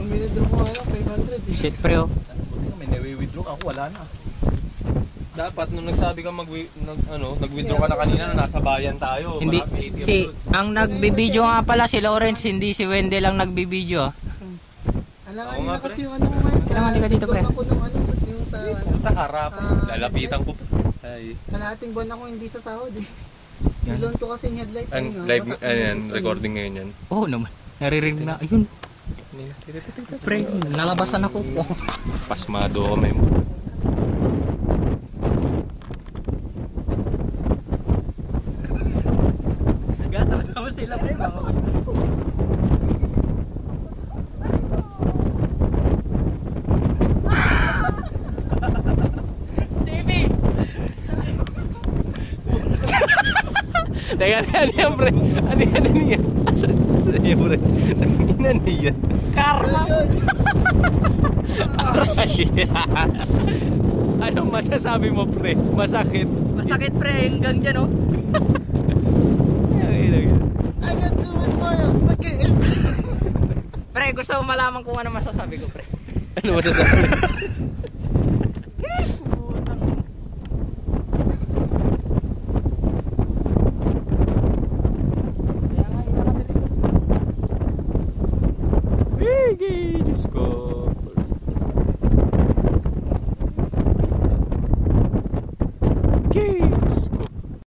withdraw mo ano, 500 eh. Shit pre oh. May nawi-withdraw ako, wala na. Dapat nung nagsabi ka nag-withdraw ka na kanina na nasa bayan tayo. Hindi, ang nagbibideo nga pala si Lawrence, hindi si Wendell lang nagbibideo. Alangan nila kasi yung ano mo man. Kailangan ka dito pre. Ako nung ano, yung sa ano. Harap, lalapitan ko. Ay. Kalahating buwan ako hindi sa sahod eh. Nilon ko kasi yung headlight. Live, recording ngayon yan. Oo naman, naririnig na, ayun. Pre, nalabasan ako po. Pasmado ako may mo. Gatawa sila pre, mga Teka, ano yan pre? Ano yan? Saan yan pre? Ano yan? Karma! Anong masasabi mo pre? Masakit? Masakit pre, hanggang dyan oh. I got too much fire! Sakit! Pre, gusto mo malaman kung ano masasabi ko pre? Ano masasabi?